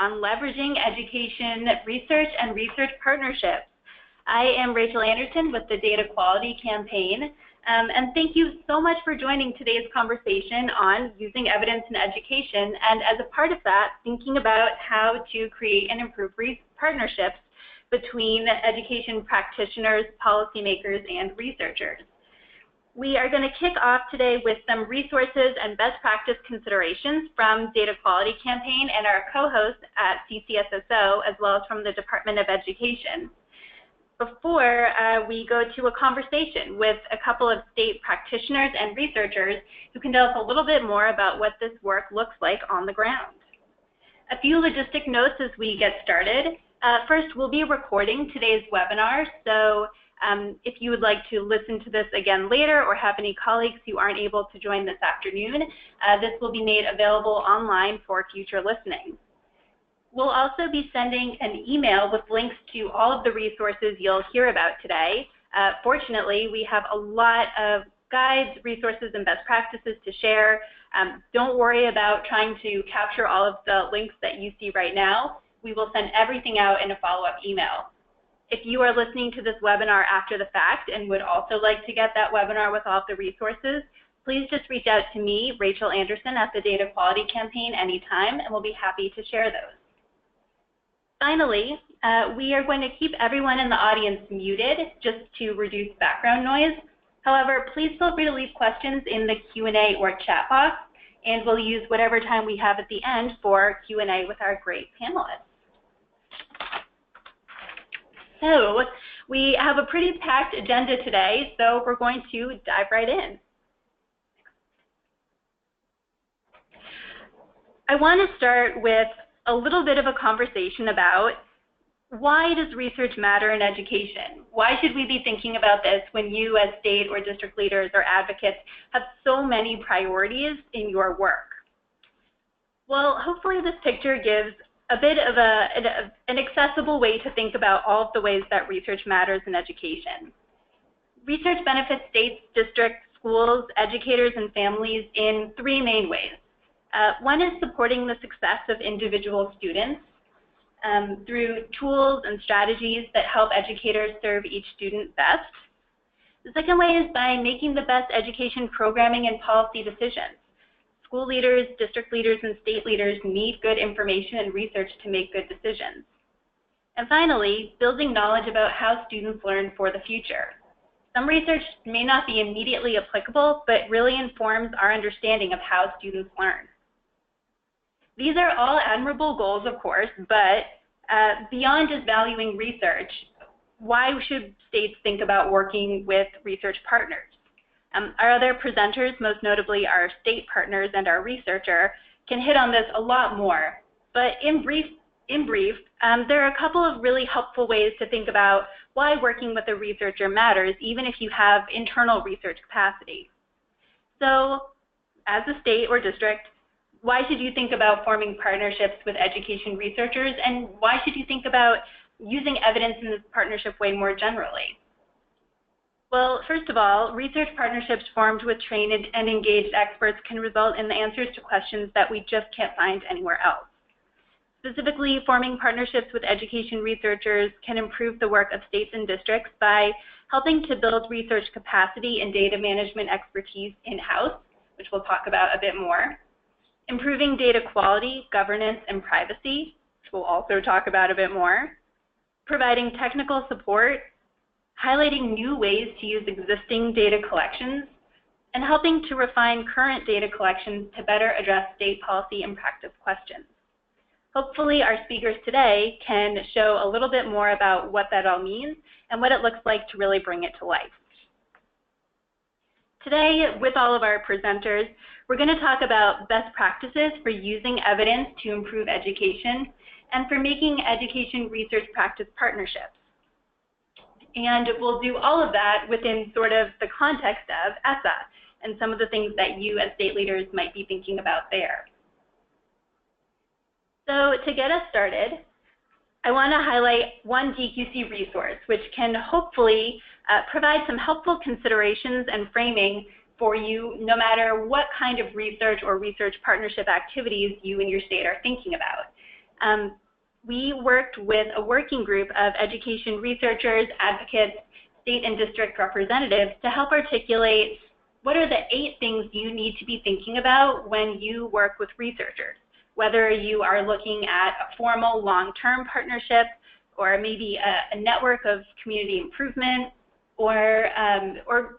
on leveraging education, research, and research partnerships. I am Rachel Anderson with the Data Quality Campaign, and thank you so much for joining today's conversation on using evidence in education, and as a part of that, thinking about how to create and improve partnerships between education practitioners, policymakers, and researchers. We are going to kick off today with some resources and best practice considerations from Data Quality Campaign and our co-hosts at CCSSO, as well as from the Department of Education. Before we go to a conversation with a couple of state practitioners and researchers who can tell us a little bit more about what this work looks like on the ground. A few logistic notes as we get started. First, we'll be recording today's webinar, so if you would like to listen to this again later or have any colleagues who aren't able to join this afternoon, this will be made available online for future listening. We'll also be sending an email with links to all of the resources you'll hear about today. Fortunately, we have a lot of guides, resources, and best practices to share. Don't worry about trying to capture all of the links that you see right now. We will send everything out in a follow-up email. If you are listening to this webinar after the fact and would also like to get that webinar with all of the resources, please just reach out to me, Rachel Anderson, at the Data Quality Campaign anytime, and we'll be happy to share those. Finally, we are going to keep everyone in the audience muted just to reduce background noise. However, please feel free to leave questions in the Q&A or chat box, and we'll use whatever time we have at the end for Q&A with our great panelists. So we have a pretty packed agenda today, so we're going to dive right in. I want to start with a little bit of a conversation about why does research matter in education? Why should we be thinking about this when you as state or district leaders or advocates have so many priorities in your work? Well, hopefully this picture gives a bit of an accessible way to think about all of the ways that research matters in education. Research benefits states, districts, schools, educators, and families in three main ways. One is supporting the success of individual students through tools and strategies that help educators serve each student best. The second way is by making the best education programming and policy decisions. School leaders, district leaders, and state leaders need good information and research to make good decisions. And finally, building knowledge about how students learn for the future. Some research may not be immediately applicable, but really informs our understanding of how students learn. These are all admirable goals, of course, but beyond just valuing research, why should states think about working with research partners? Our other presenters, most notably our state partners and our researcher, can hit on this a lot more. But in brief, there are a couple of really helpful ways to think about why working with a researcher matters, even if you have internal research capacity. So, as a state or district, why should you think about forming partnerships with education researchers, and why should you think about using evidence in this partnership way more generally? Well, first of all, research partnerships formed with trained and engaged experts can result in the answers to questions that we just can't find anywhere else. Specifically, forming partnerships with education researchers can improve the work of states and districts by helping to build research capacity and data management expertise in-house, which we'll talk about a bit more. Improving data quality, governance, and privacy, which we'll also talk about a bit more. Providing technical support, highlighting new ways to use existing data collections, and helping to refine current data collections to better address state policy and practice questions. Hopefully, our speakers today can show a little bit more about what that all means and what it looks like to really bring it to life. Today, with all of our presenters, we're going to talk about best practices for using evidence to improve education and for making education research practice partnerships. And we'll do all of that within sort of the context of ESSA and some of the things that you as state leaders might be thinking about there. So to get us started, I want to highlight one DQC resource, which can hopefully provide some helpful considerations and framing for you no matter what kind of research or research partnership activities you and your state are thinking about. We worked with a working group of education researchers, advocates, state and district representatives to help articulate what are the 8 things you need to be thinking about when you work with researchers, whether you are looking at a formal long-term partnership or maybe a network of community improvement or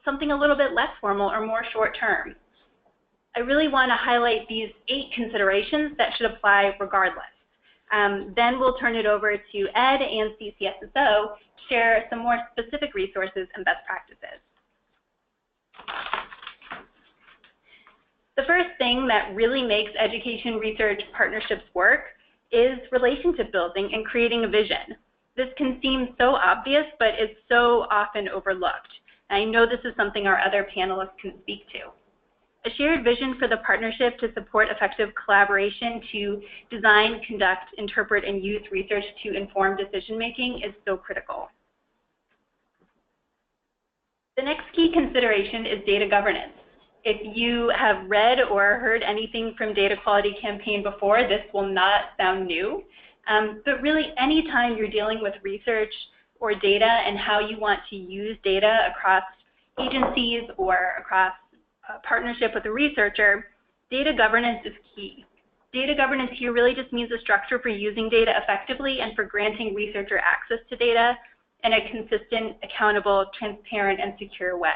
something a little bit less formal or more short-term. I really want to highlight these 8 considerations that should apply regardless. Then we'll turn it over to Ed and CCSSO to share some more specific resources and best practices. The first thing that really makes education research partnerships work is relationship building and creating a vision. This can seem so obvious, but it's so often overlooked. And I know this is something our other panelists can speak to. A shared vision for the partnership to support effective collaboration to design, conduct, interpret, and use research to inform decision-making is so critical. The next key consideration is data governance. If you have read or heard anything from Data Quality Campaign before, this will not sound new. But really, anytime you're dealing with research or data and how you want to use data across agencies or across a partnership with a researcher, data governance is key. Data governance here really just means a structure for using data effectively and for granting researcher access to data in a consistent, accountable, transparent, and secure way.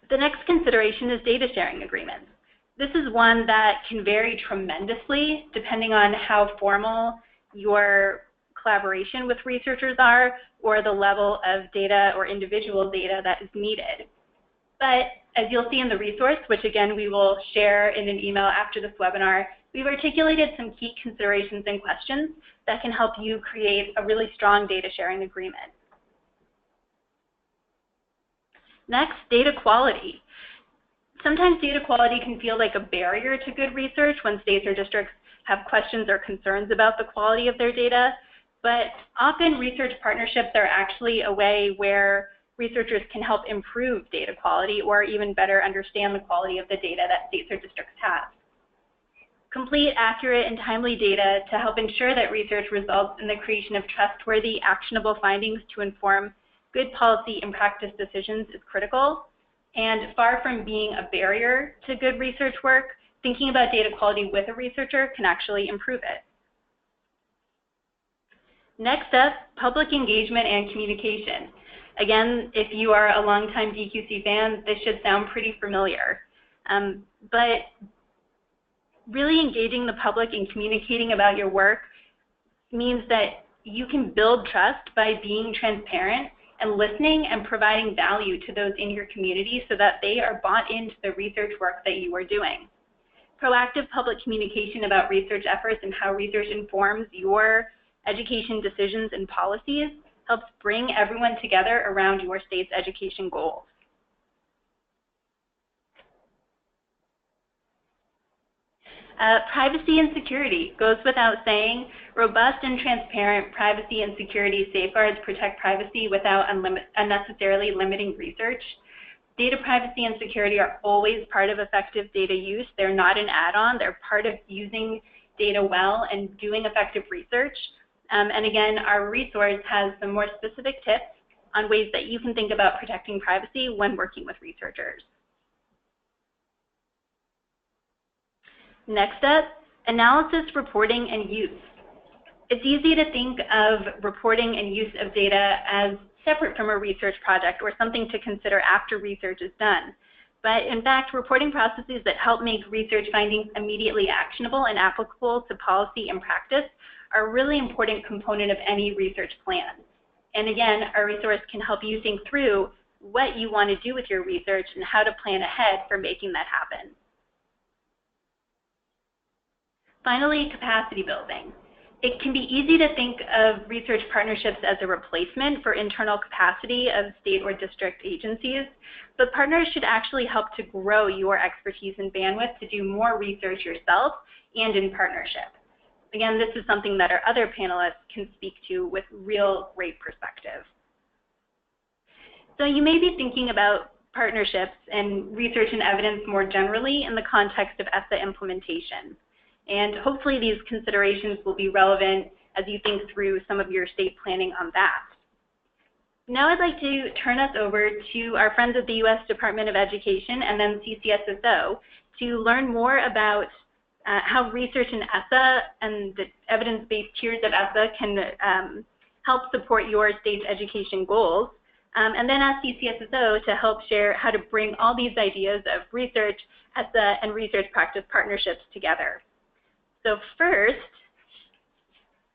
The next consideration is data sharing agreements. This is one that can vary tremendously depending on how formal your collaboration with researchers are or the level of data or individual data that is needed. But as you'll see in the resource, which again we will share in an email after this webinar, we've articulated some key considerations and questions that can help you create a really strong data sharing agreement. Next, data quality. Sometimes data quality can feel like a barrier to good research when states or districts have questions or concerns about the quality of their data, but often research partnerships are actually a way where researchers can help improve data quality or even better understand the quality of the data that states or districts have. Complete, accurate, and timely data to help ensure that research results in the creation of trustworthy, actionable findings to inform good policy and practice decisions is critical, and far from being a barrier to good research work, thinking about data quality with a researcher can actually improve it. Next up, public engagement and communication. Again, if you are a longtime DQC fan, this should sound pretty familiar. But really engaging the public and communicating about your work means that you can build trust by being transparent and listening and providing value to those in your community so that they are bought into the research work that you are doing. Proactive public communication about research efforts and how research informs your education decisions and policies helps bring everyone together around your state's education goals. Privacy and security goes without saying. Robust and transparent privacy and security safeguards protect privacy without unnecessarily limiting research. Data privacy and security are always part of effective data use. They're not an add-on. They're part of using data well and doing effective research. And again, our resource has some more specific tips on ways that you can think about protecting privacy when working with researchers. Next up, analysis, reporting, and use. It's easy to think of reporting and use of data as separate from a research project or something to consider after research is done. But in fact, reporting processes that help make research findings immediately actionable and applicable to policy and practice are a really important component of any research plan. And again, our resource can help you think through what you want to do with your research and how to plan ahead for making that happen. Finally, capacity building. It can be easy to think of research partnerships as a replacement for internal capacity of state or district agencies, but partners should actually help to grow your expertise and bandwidth to do more research yourself and in partnership. Again, this is something that our other panelists can speak to with real great perspective. So you may be thinking about partnerships and research and evidence more generally in the context of ESSA implementation. And hopefully these considerations will be relevant as you think through some of your state planning on that. Now I'd like to turn us over to our friends at the U.S. Department of Education and then CCSSO to learn more about how research in ESSA and the evidence-based tiers of ESSA can help support your state's education goals. And then ask CCSSO to help share how to bring all these ideas of research, ESSA, and research practice partnerships together. So first,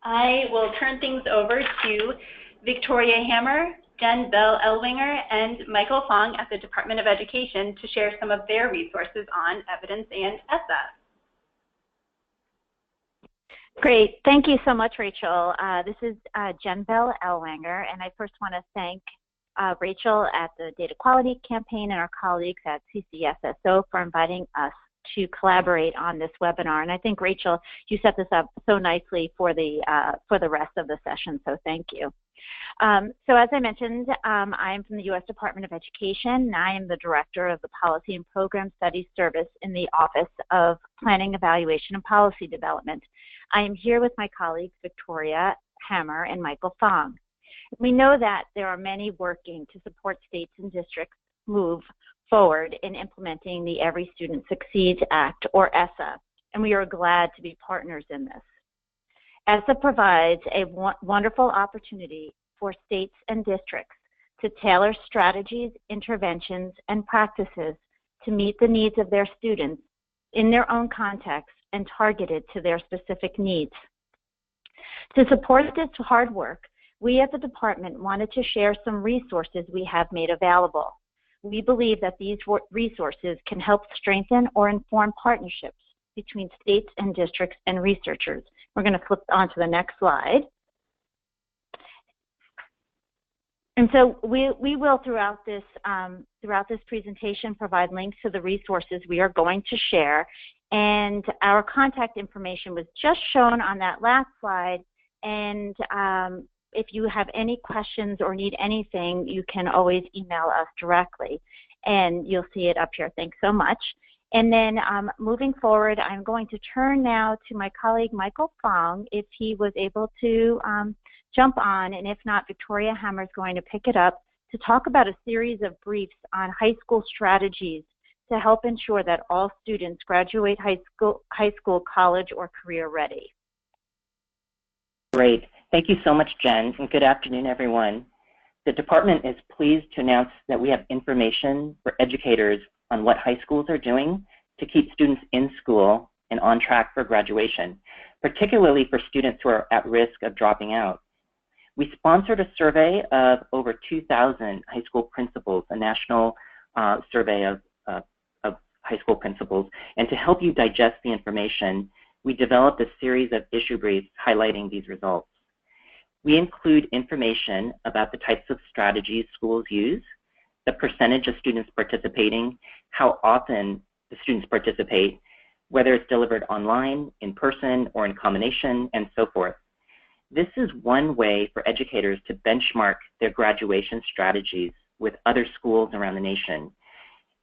I will turn things over to Victoria Hammer, Jenn Bell-Ellwanger, and Michael Fong at the Department of Education to share some of their resources on evidence and ESSA. Great. Thank you so much, Rachel. This is Jenn Bell-Ellwanger, and I first want to thank Rachel at the Data Quality Campaign and our colleagues at CCSSO for inviting us to collaborate on this webinar. And I think, Rachel, you set this up so nicely for the rest of the session, so thank you. So as I mentioned, I am from the U.S. Department of Education, and I am the Director of the Policy and Program Studies Service in the Office of Planning, Evaluation, and Policy Development. I am here with my colleagues, Victoria Hammer and Michael Fong. We know that there are many working to support states and districts move forward in implementing the Every Student Succeeds Act, or ESSA, and we are glad to be partners in this. ESSA provides a wonderful opportunity for states and districts to tailor strategies, interventions, and practices to meet the needs of their students in their own context and targeted to their specific needs. To support this hard work, we at the department wanted to share some resources we have made available. We believe that these resources can help strengthen or inform partnerships between states and districts and researchers. We're going to flip on to the next slide. And so we will, throughout this presentation, provide links to the resources we are going to share. And our contact information was just shown on that last slide. And if you have any questions or need anything, you can always email us directly. And you'll see it up here. Thanks so much. And then moving forward, I'm going to turn now to my colleague, Michael Fong, if he was able to jump on. And if not, Victoria Hammer is going to pick it up to talk about a series of briefs on high school strategies to help ensure that all students graduate high school, college, or career ready. Great. Thank you so much, Jen, and good afternoon, everyone. The department is pleased to announce that we have information for educators on what high schools are doing to keep students in school and on track for graduation, particularly for students who are at risk of dropping out. We sponsored a survey of over 2,000 high school principals, a national survey of high school principals, and to help you digest the information, we developed a series of issue briefs highlighting these results. We include information about the types of strategies schools use, the percentage of students participating, how often the students participate, whether it's delivered online, in person, or in combination, and so forth. This is one way for educators to benchmark their graduation strategies with other schools around the nation.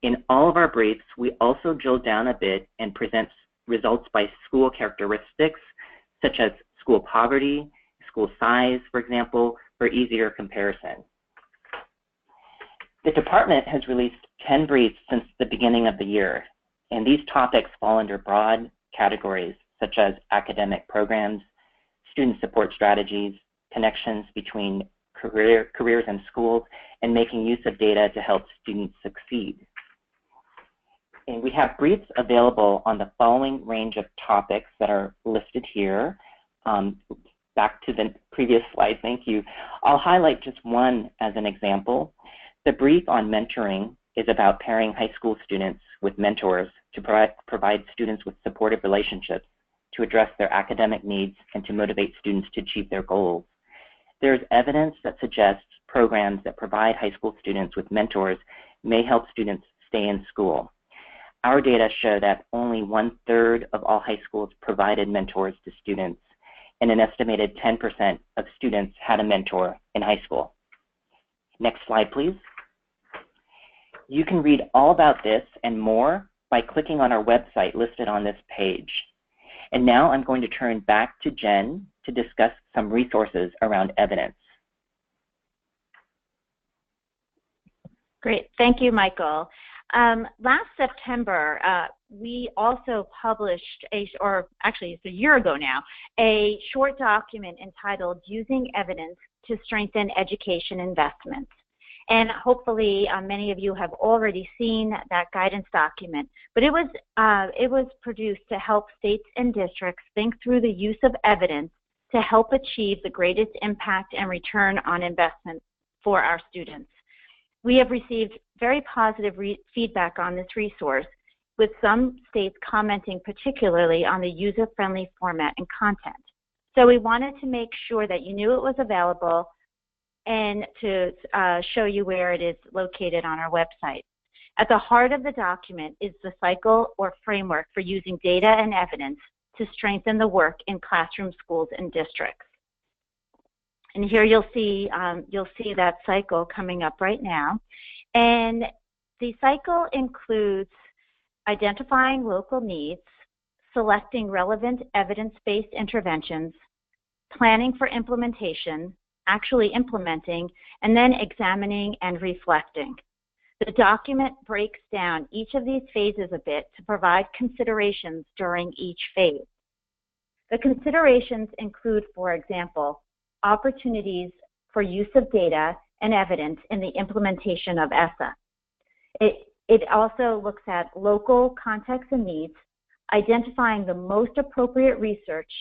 In all of our briefs, we also drill down a bit and present results by school characteristics, such as school poverty, school size, for example, for easier comparison. The department has released 10 briefs since the beginning of the year, and these topics fall under broad categories such as academic programs, student support strategies, connections between careers and schools, and making use of data to help students succeed. And we have briefs available on the following range of topics that are listed here. Back to the previous slide, thank you. I'll highlight just one as an example. The brief on mentoring is about pairing high school students with mentors to provide students with supportive relationships to address their academic needs and to motivate students to achieve their goals. There's evidence that suggests programs that provide high school students with mentors may help students stay in school. Our data show that only 1/3 of all high schools provided mentors to students, and an estimated 10% of students had a mentor in high school. Next slide, please. You can read all about this and more by clicking on our website listed on this page. And now I'm going to turn back to Jenn to discuss some resources around evidence. Great, thank you, Michael. Last September, we also published, or actually it's a year ago now, a short document entitled Using Evidence to Strengthen Education Investments. And hopefully many of you have already seen that guidance document, but it was produced to help states and districts think through the use of evidence to help achieve the greatest impact and return on investment for our students. We have received very positive feedback on this resource, with some states commenting particularly on the user-friendly format and content. So we wanted to make sure that you knew it was available and to show you where it is located on our website. At the heart of the document is the cycle or framework for using data and evidence to strengthen the work in classroom, schools, and districts. And here you'll see that cycle coming up right now. And the cycle includes identifying local needs, selecting relevant evidence-based interventions, planning for implementation, actually implementing, and then examining and reflecting. The document breaks down each of these phases a bit to provide considerations during each phase. The considerations include, for example, opportunities for use of data and evidence in the implementation of ESSA. It also looks at local context and needs, identifying the most appropriate research,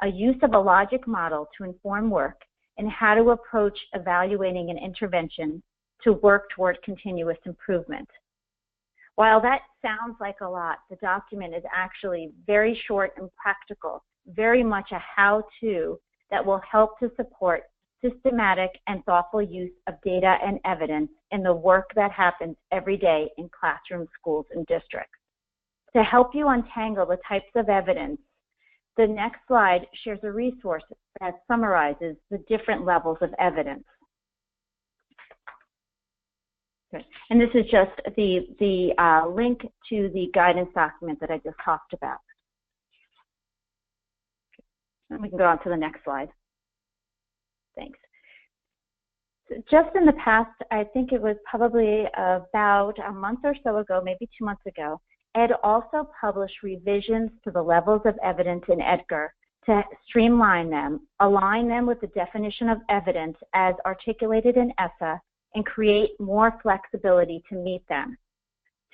a use of a logic model to inform work, and how to approach evaluating an intervention to work toward continuous improvement. While that sounds like a lot, the document is actually very short and practical, very much a how-to that will help to support systematic and thoughtful use of data and evidence in the work that happens every day in classrooms, schools, and districts. To help you untangle the types of evidence, the next slide shares a resource that summarizes the different levels of evidence. Good. And this is just the link to the guidance document that I just talked about. And we can go on to the next slide. Thanks. So just in the past, I think it was probably about a month or so ago, maybe 2 months ago, Ed also published revisions to the levels of evidence in EDGAR to streamline them, align them with the definition of evidence as articulated in ESSA, and create more flexibility to meet them.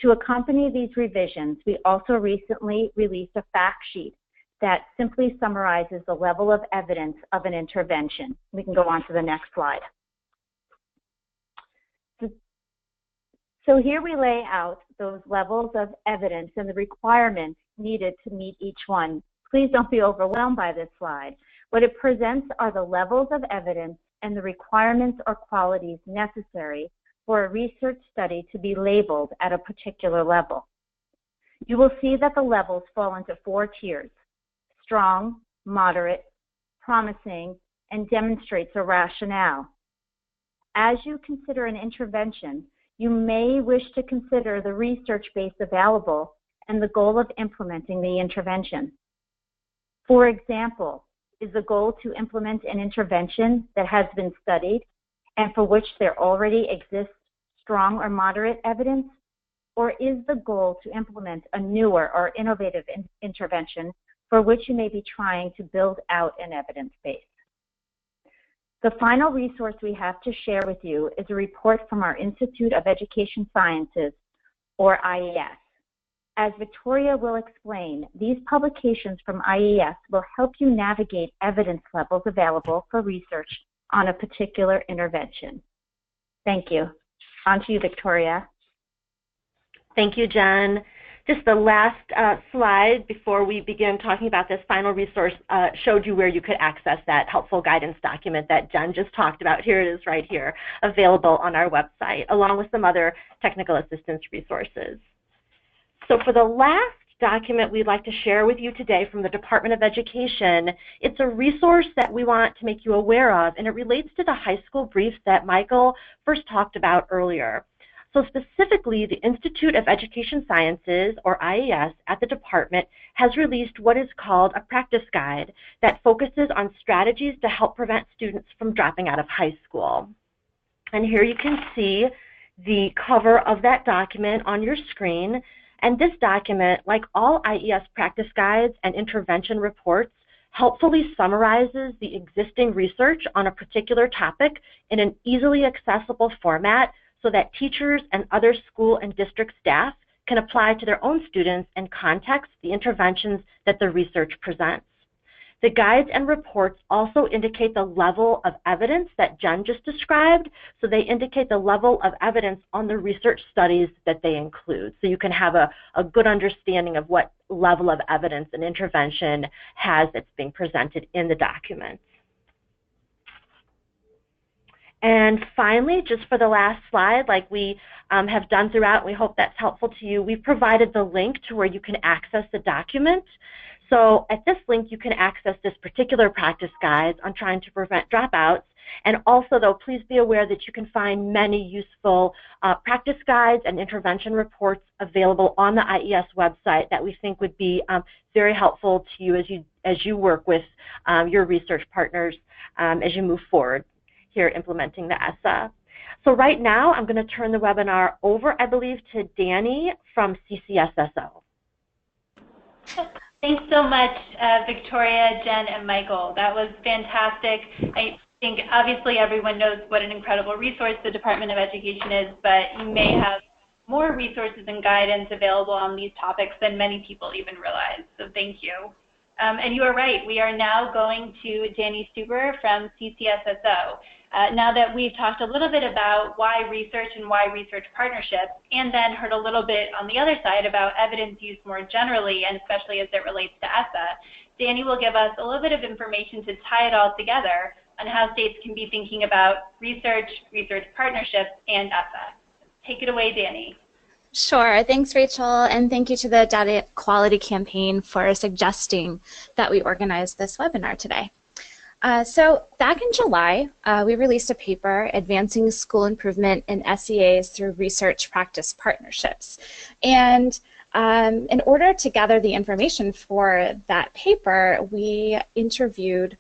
To accompany these revisions, we also recently released a fact sheet that simply summarizes the level of evidence of an intervention. We can go on to the next slide. So here we lay out those levels of evidence and the requirements needed to meet each one. Please don't be overwhelmed by this slide. What it presents are the levels of evidence and the requirements or qualities necessary for a research study to be labeled at a particular level. You will see that the levels fall into 4 tiers: strong, moderate, promising, and demonstrates a rationale. As you consider an intervention, you may wish to consider the research base available and the goal of implementing the intervention. For example, is the goal to implement an intervention that has been studied and for which there already exists strong or moderate evidence? Or is the goal to implement a newer or innovative intervention for which you may be trying to build out an evidence base? The final resource we have to share with you is a report from our Institute of Education Sciences, or IES. As Victoria will explain, these publications from IES will help you navigate evidence levels available for research on a particular intervention. Thank you. On to you, Victoria. Thank you, Jenn. Just the last slide before we begin talking about this final resource showed you where you could access that helpful guidance document that Jenn just talked about. Here it is right here, available on our website, along with some other technical assistance resources. So for the last document we'd like to share with you today from the Department of Education, it's a resource that we want to make you aware of, and it relates to the high school briefs that Michael first talked about earlier. So specifically, the Institute of Education Sciences, or IES, at the department has released what is called a practice guide that focuses on strategies to help prevent students from dropping out of high school. And here you can see the cover of that document on your screen. And this document, like all IES practice guides and intervention reports, helpfully summarizes the existing research on a particular topic in an easily accessible format so that teachers and other school and district staff can apply to their own students and context the interventions that the research presents. The guides and reports also indicate the level of evidence that Jenn just described, so they indicate the level of evidence on the research studies that they include. So you can have a good understanding of what level of evidence an intervention has that's being presented in the documents. And finally, just for the last slide, like we have done throughout, we hope that's helpful to you, we've provided the link to where you can access the document. So at this link, you can access this particular practice guide on trying to prevent dropouts. And also, though, please be aware that you can find many useful practice guides and intervention reports available on the IES website that we think would be very helpful to you as you work with your research partners as you move forward here implementing the ESSA. So right now, I'm going to turn the webinar over, I believe, to Dani from CCSSO. Thanks so much, Victoria, Jenn, and Michael. That was fantastic. I think obviously everyone knows what an incredible resource the Department of Education is, but you may have more resources and guidance available on these topics than many people even realize. So thank you. And you are right, we are now going to Dani Steuber from CCSSO. Now that we've talked a little bit about why research and why research partnerships, and then heard a little bit on the other side about evidence use more generally, and especially as it relates to ESSA, Dani will give us a little bit of information to tie it all together on how states can be thinking about research, research partnerships, and ESSA. Take it away, Dani. Sure. Thanks, Rachel, and thank you to the Data Quality Campaign for suggesting that we organize this webinar today. So back in July, we released a paper, Advancing School Improvement in SEAs Through Research Practice Partnerships. And in order to gather the information for that paper, we interviewed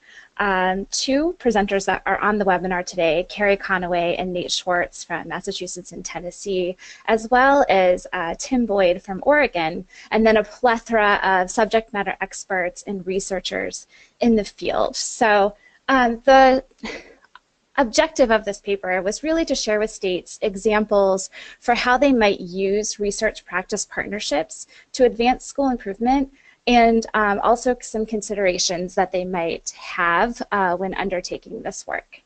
two presenters that are on the webinar today, Carrie Conaway and Nate Schwartz from Massachusetts and Tennessee, as well as Tim Boyd from Oregon, and then a plethora of subject matter experts and researchers in the field. So the objective of this paper was really to share with states examples for how they might use research practice partnerships to advance school improvement, and also some considerations that they might have when undertaking this work.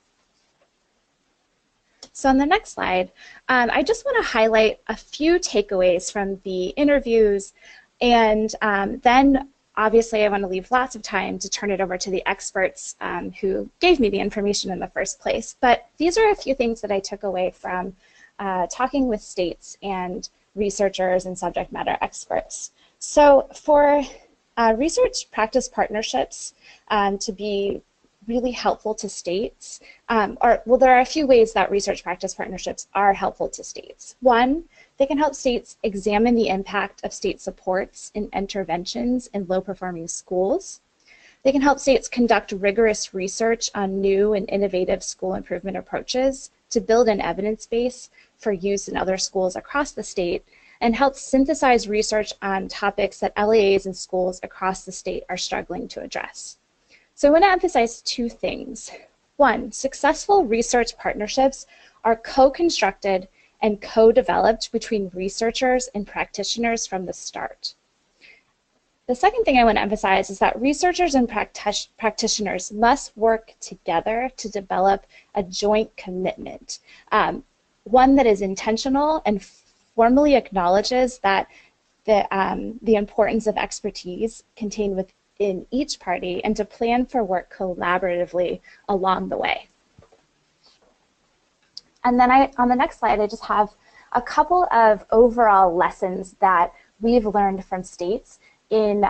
So on the next slide, I just want to highlight a few takeaways from the interviews, and then obviously I want to leave lots of time to turn it over to the experts who gave me the information in the first place. But these are a few things that I took away from talking with states and researchers and subject matter experts. So for research practice partnerships to be really helpful to states, well, there are a few ways that research practice partnerships are helpful to states. One, they can help states examine the impact of state supports and interventions in low-performing schools. They can help states conduct rigorous research on new and innovative school improvement approaches to build an evidence base for use in other schools across the state, and help synthesize research on topics that LEAs and schools across the state are struggling to address. So I want to emphasize two things. One, successful research partnerships are co-constructed and co-developed between researchers and practitioners from the start. The second thing I want to emphasize is that researchers and practitioners must work together to develop a joint commitment, one that is intentional and formally acknowledges that the importance of expertise contained within each party, and to plan for work collaboratively along the way. And then on the next slide, I just have a couple of overall lessons that we've learned from states in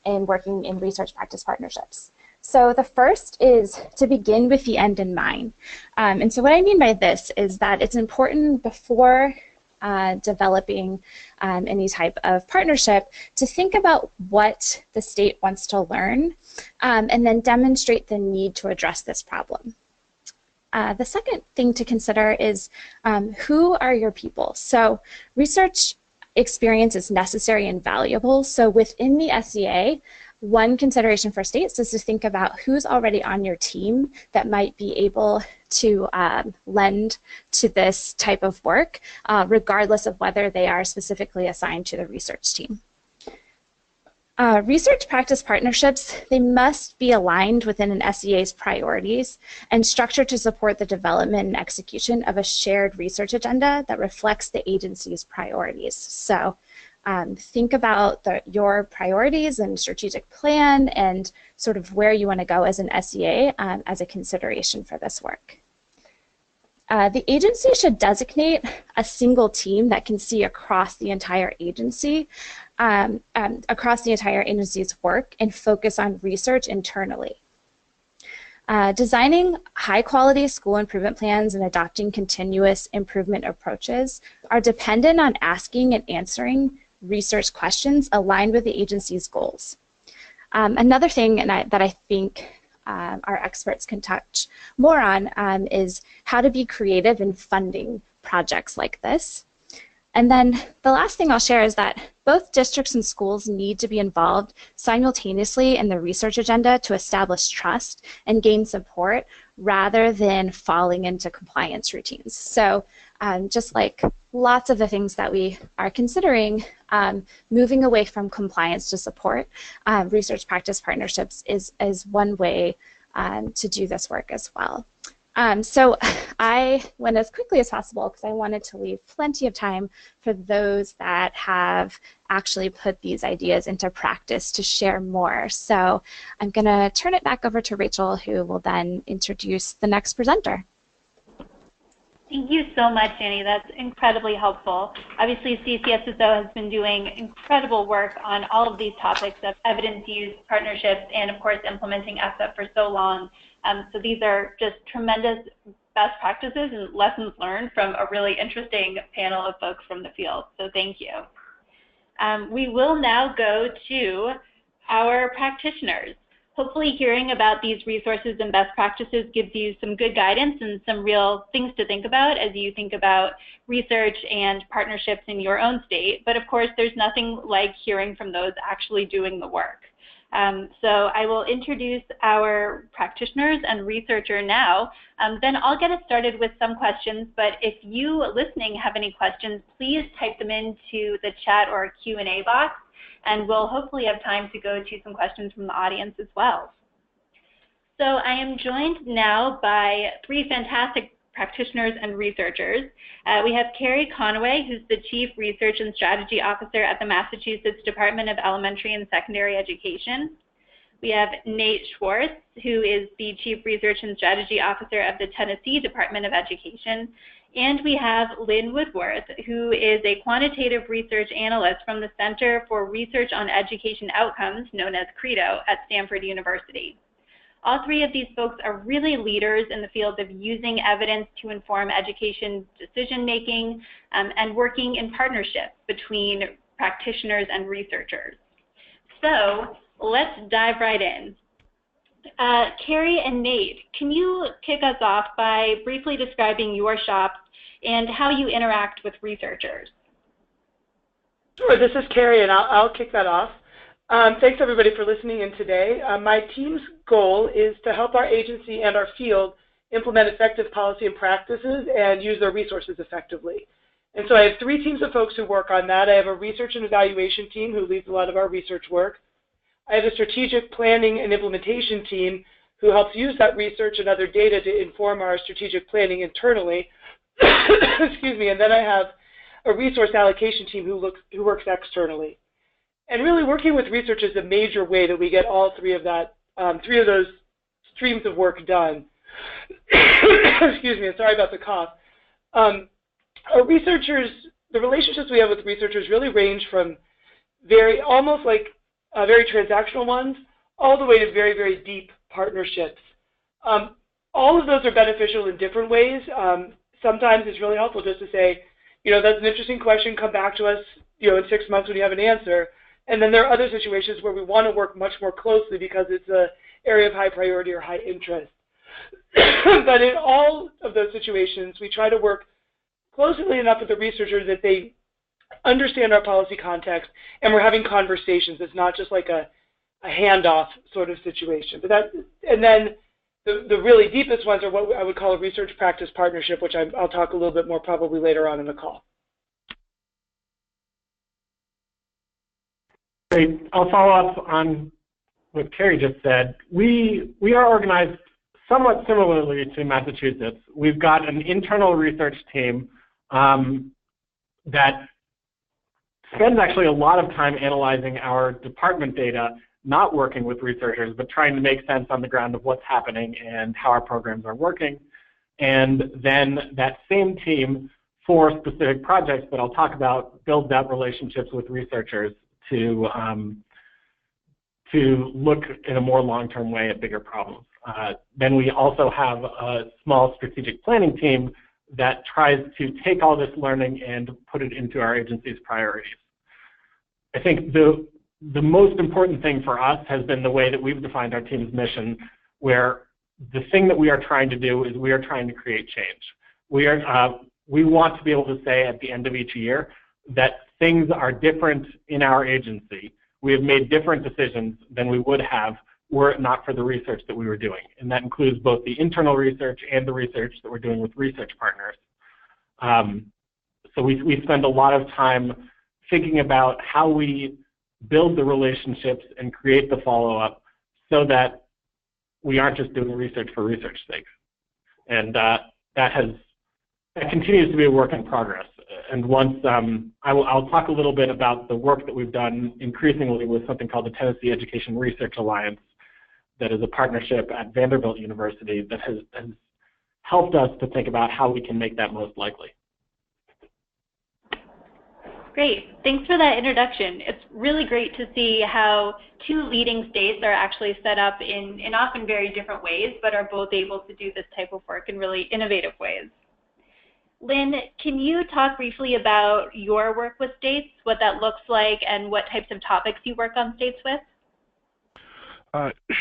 working in research practice partnerships. So the first is to begin with the end in mind. And so what I mean by this is that it's important before developing any type of partnership to think about what the state wants to learn and then demonstrate the need to address this problem. The second thing to consider is who are your people? So research experience is necessary and valuable. So within the SEA, one consideration for states is to think about who's already on your team that might be able to lend to this type of work, regardless of whether they are specifically assigned to the research team. Research practice partnerships, they must be aligned within an SEA's priorities and structured to support the development and execution of a shared research agenda that reflects the agency's priorities. So think about your priorities and strategic plan and sort of where you want to go as an SEA as a consideration for this work. The agency should designate a single team that can see across the entire agency, across the entire agency's work and focus on research internally. Designing high-quality school improvement plans and adopting continuous improvement approaches are dependent on asking and answering research questions aligned with the agency's goals. Another thing that I think our experts can touch more on is how to be creative in funding projects like this. And then the last thing I'll share is that both districts and schools need to be involved simultaneously in the research agenda to establish trust and gain support rather than falling into compliance routines. So just like lots of the things that we are considering, moving away from compliance to support, research practice partnerships is one way to do this work as well. So I went as quickly as possible because I wanted to leave plenty of time for those that have actually put these ideas into practice to share more. So I'm going to turn it back over to Rachel, who will then introduce the next presenter. Thank you so much, Dani. That's incredibly helpful. Obviously, CCSSO has been doing incredible work on all of these topics of evidence use, partnerships, and of course implementing ESSA for so long. So these are just tremendous best practices and lessons learned from a really interesting panel of folks from the field. So thank you. We will now go to our practitioners. Hopefully hearing about these resources and best practices gives you some good guidance and some real things to think about as you think about research and partnerships in your own state. But of course, there's nothing like hearing from those actually doing the work. So I will introduce our practitioners and researcher now. Then I'll get us started with some questions, but if you listening have any questions, please type them into the chat or Q&A box, and we'll hopefully have time to go to some questions from the audience as well. So I am joined now by three fantastic practitioners and researchers. We have Carrie Conaway, who's the Chief Research and Strategy Officer at the Massachusetts Department of Elementary and Secondary Education. We have Nate Schwartz, who is the Chief Research and Strategy Officer of the Tennessee Department of Education. And we have Lynn Woodworth, who is a quantitative research analyst from the Center for Research on Education Outcomes, known as CREDO, at Stanford University. All three of these folks are really leaders in the field of using evidence to inform education decision-making and working in partnership between practitioners and researchers. So let's dive right in. Carrie and Nate, can you kick us off by briefly describing your shops and how you interact with researchers? Sure, this is Carrie, and I'll kick that off. Thanks everybody for listening in today. My team's goal is to help our agency and our field implement effective policy and practices and use their resources effectively. And so I have three teams of folks who work on that. I have a research and evaluation team who leads a lot of our research work. I have a strategic planning and implementation team who helps use that research and other data to inform our strategic planning internally. Excuse me. And then I have a resource allocation team who works externally. And really working with research is a major way that we get all three of those streams of work done. Excuse me, sorry about the cough. Our researchers, the relationships we have with researchers really range from very transactional ones, all the way to very, very deep partnerships. All of those are beneficial in different ways. Sometimes it's really helpful just to say, that's an interesting question, come back to us, in 6 months when you have an answer. And then there are other situations where we want to work much more closely because it's an area of high priority or high interest. But in all of those situations, we try to work closely enough with the researchers that they understand our policy context and we're having conversations. It's not just like a handoff sort of situation. And then the really deepest ones are what I would call a research practice partnership, which I'll talk a little bit more probably later on in the call. Great. I'll follow up on what Carrie just said. We are organized somewhat similarly to Massachusetts. We've got an internal research team that spends actually a lot of time analyzing our department data, not working with researchers, but trying to make sense on the ground of what's happening and how our programs are working. And then that same team, for specific projects that I'll talk about, builds out relationships with researchers to look in a more long-term way at bigger problems. Then we also have a small strategic planning team that tries to take all this learning and put it into our agency's priorities. I think the most important thing for us has been the way that we've defined our team's mission, where the thing that we are trying to do is we are trying to create change. We want to be able to say at the end of each year that things are different in our agency. We have made different decisions than we would have were it not for the research that we were doing. And that includes both the internal research and the research that we're doing with research partners. So we spend a lot of time thinking about how we build the relationships and create the follow-up so that we aren't just doing research for research's sake. And that continues to be a work in progress. And once I'll talk a little bit about the work that we've done increasingly with something called the Tennessee Education Research Alliance, that is a partnership at Vanderbilt University that has helped us to think about how we can make that most likely. Great. Thanks for that introduction. It's really great to see how two leading states are actually set up in often very different ways, but are both able to do this type of work in really innovative ways. Lynn, can you talk briefly about your work with states, what that looks like, and what types of topics you work on states with?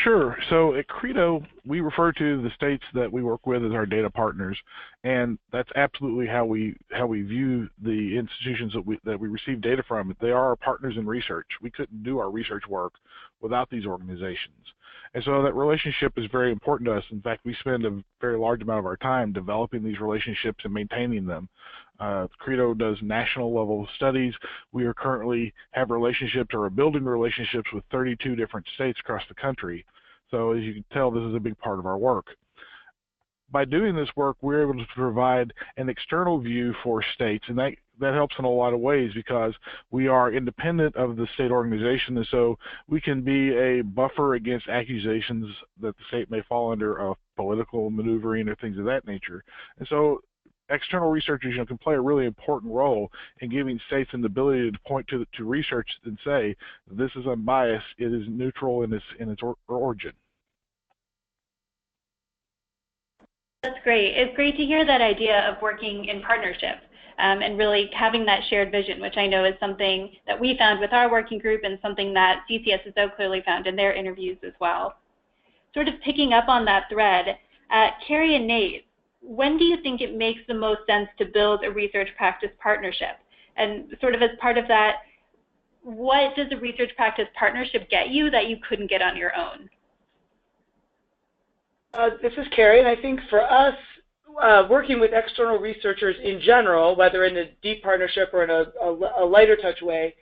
Sure. So at Credo, we refer to the states that we work with as our data partners, and that's absolutely how we view the institutions that we receive data from. They are our partners in research. We couldn't do our research work without these organizations. And so that relationship is very important to us. In fact, we spend a very large amount of our time developing these relationships and maintaining them. Credo does national level studies. We are currently have relationships or are building relationships with 32 different states across the country. So as you can tell, this is a big part of our work. By doing this work, we're able to provide an external view for states, and that helps in a lot of ways because we are independent of the state organization, and so we can be a buffer against accusations that the state may fall under of political maneuvering or things of that nature. And so external researchers can play a really important role in giving states an ability to point to research and say, this is unbiased, it is neutral in its origin. That's great. It's great to hear that idea of working in partnership and really having that shared vision, which I know is something that we found with our working group and something that CCSSO clearly found in their interviews as well. Sort of picking up on that thread, Carrie and Nate, when do you think it makes the most sense to build a research practice partnership? And sort of as part of that, what does a research practice partnership get you that you couldn't get on your own? This is Carrie, and I think for us, working with external researchers in general, whether in a deep partnership or in a lighter touch way,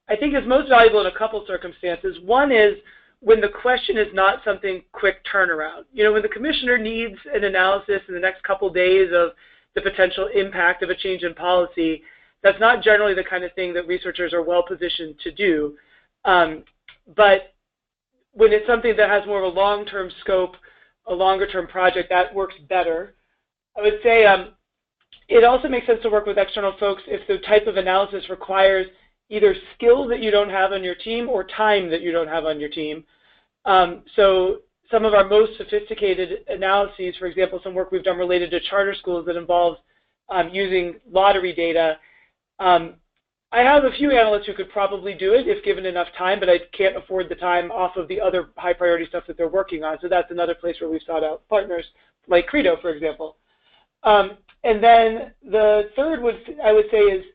I think is most valuable in a couple circumstances. One is when the question is not something quick turnaround. When the commissioner needs an analysis in the next couple days of the potential impact of a change in policy, that's not generally the kind of thing that researchers are well positioned to do. But when it's something that has more of a long-term scope, a longer-term project, that works better. I would say it also makes sense to work with external folks if the type of analysis requires either skills that you don't have on your team or time that you don't have on your team. So some of our most sophisticated analyses, for example, some work we've done related to charter schools that involves using lottery data. I have a few analysts who could probably do it if given enough time, but I can't afford the time off of the other high priority stuff that they're working on. So that's another place where we've sought out partners, like Credo, for example. And then the third, I would say, is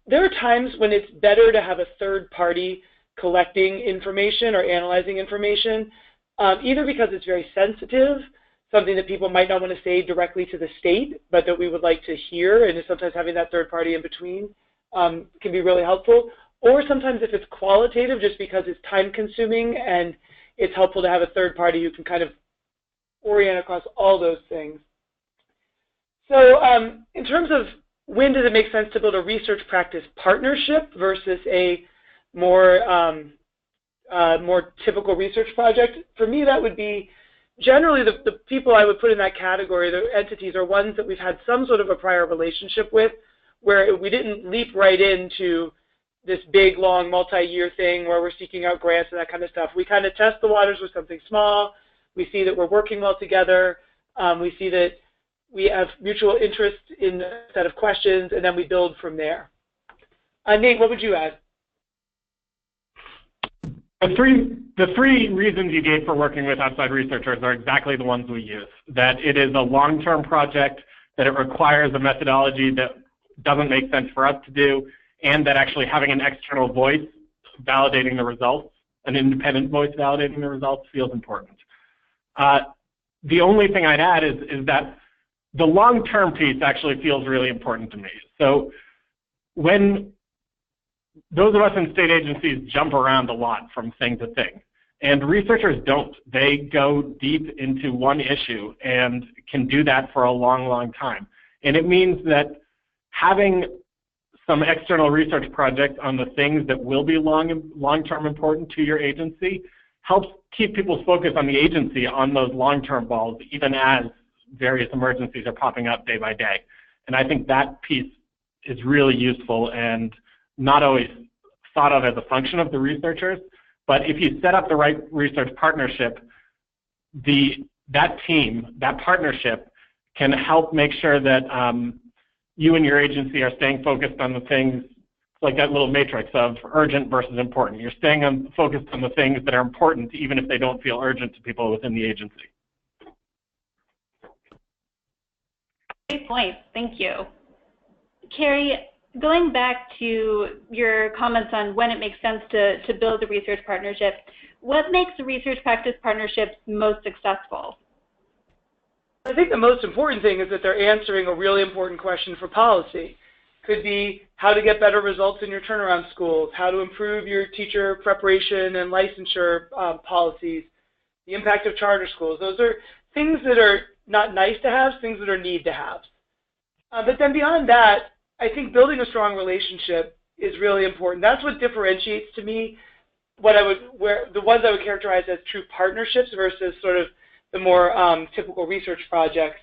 there are times when it's better to have a third party collecting information or analyzing information, either because it's very sensitive, something that people might not want to say directly to the state, but that we would like to hear, and sometimes having that third party in between can be really helpful, or sometimes if it's qualitative, just because it's time consuming and it's helpful to have a third party who can kind of orient across all those things. So in terms of when does it make sense to build a research practice partnership versus a more typical research project, for me that would be generally the people I would put in that category, the entities, are ones that we've had some sort of a prior relationship with, where we didn't leap right into this big, long, multi-year thing where we're seeking out grants and that kind of stuff. We kind of test the waters with something small. We see that we're working well together. We see that we have mutual interest in a set of questions, and then we build from there. Nate, what would you add? The three reasons you gave for working with outside researchers are exactly the ones we use. That it is a long-term project, that it requires a methodology that doesn't make sense for us to do, and that actually having an external voice validating the results, an independent voice validating the results, feels important. The only thing I'd add is that the long-term piece actually feels really important to me. So when those of us in state agencies jump around a lot from thing to thing, and researchers don't. They go deep into one issue and can do that for a long, long time. And it means that having some external research project on the things that will be long-term important to your agency helps keep people's focus on the agency on those long-term balls, even as various emergencies are popping up day by day. And I think that piece is really useful and not always thought of as a function of the researchers, but if you set up the right research partnership, that partnership can help make sure that you and your agency are staying focused on the things, like that little matrix of urgent versus important. You're staying focused on the things that are important, even if they don't feel urgent to people within the agency. Great point, thank you. Carrie, going back to your comments on when it makes sense to build a research partnership, what makes a research practice partnerships most successful? I think the most important thing is that they're answering a really important question for policy. Could be how to get better results in your turnaround schools, how to improve your teacher preparation and licensure policies, the impact of charter schools. Those are things that are not nice to have, things that are need to have. But then beyond that, I think building a strong relationship is really important. That's what differentiates to me the ones I would characterize as true partnerships versus sort of the more typical research projects.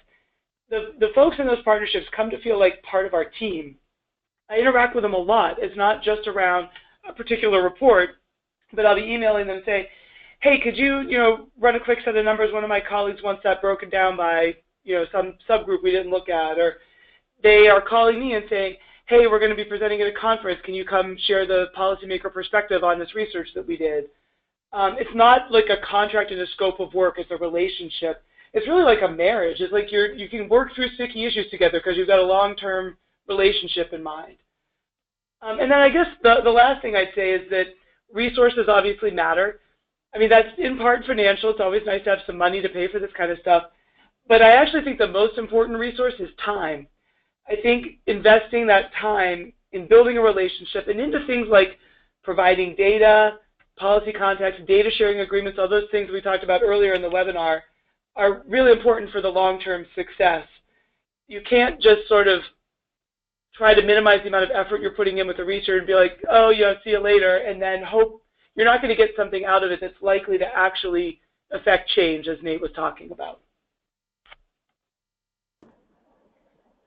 The folks in those partnerships come to feel like part of our team. I interact with them a lot. It's not just around a particular report, but I'll be emailing them and say, hey, could you, run a quick set of numbers? One of my colleagues wants that broken down by, some subgroup we didn't look at. Or they are calling me and saying, hey, we're going to be presenting at a conference. Can you come share the policymaker perspective on this research that we did? It's not like a contract and a scope of work. It's a relationship. It's really like a marriage. It's like you can work through sticky issues together because you've got a long-term relationship in mind. And then I guess the last thing I'd say is that resources obviously matter. I mean, that's in part financial. It's always nice to have some money to pay for this kind of stuff. But I actually think the most important resource is time. I think investing that time in building a relationship and into things like providing data, policy context, data sharing agreements, all those things we talked about earlier in the webinar are really important for the long-term success. You can't just sort of try to minimize the amount of effort you're putting in with the research and be like, oh, yeah, see you later, and then hope you're not going to get something out of it that's likely to actually affect change, as Nate was talking about.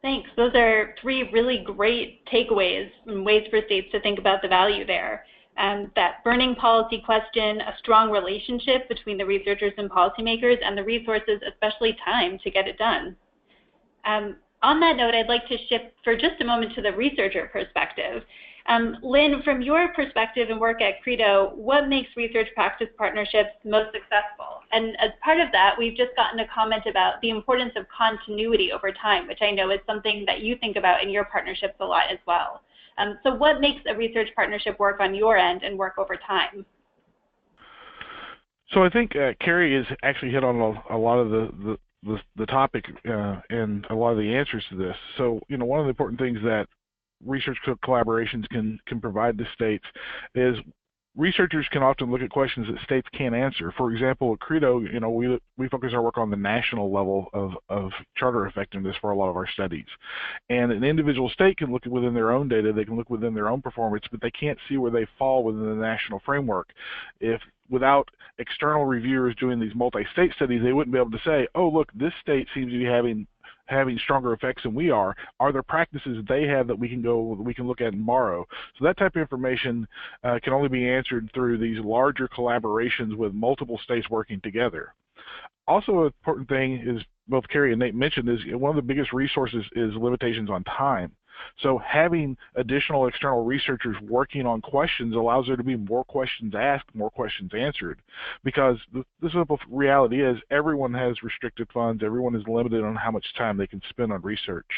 Thanks. Those are three really great takeaways and ways for states to think about the value there. that burning policy question, a strong relationship between the researchers and policymakers, and the resources, especially time, to get it done. On that note, I'd like to shift for just a moment to the researcher perspective. Lynn, from your perspective and work at Credo, what makes research practice partnerships most successful? And as part of that, we've just gotten a comment about the importance of continuity over time, which I know is something that you think about in your partnerships a lot as well. So what makes a research partnership work on your end and work over time? So I think Carrie has actually hit on a lot of the topic and a lot of the answers to this. So, one of the important things that research collaborations can provide to states is researchers can often look at questions that states can't answer. For example, at Credo, we focus our work on the national level of charter effectiveness for a lot of our studies. And an individual state can look within their own data, they can look within their own performance, but they can't see where they fall within the national framework. If without external reviewers doing these multi-state studies, they wouldn't be able to say, oh, look, this state seems to be having stronger effects than we are. Are there practices they have that we can look at and borrow? So that type of information can only be answered through these larger collaborations with multiple states working together. Also, an important thing is, both Carrie and Nate mentioned, is one of the biggest resources is limitations on time. So having additional external researchers working on questions allows there to be more questions asked, more questions answered, because the simple reality is everyone has restricted funds, everyone is limited on how much time they can spend on research.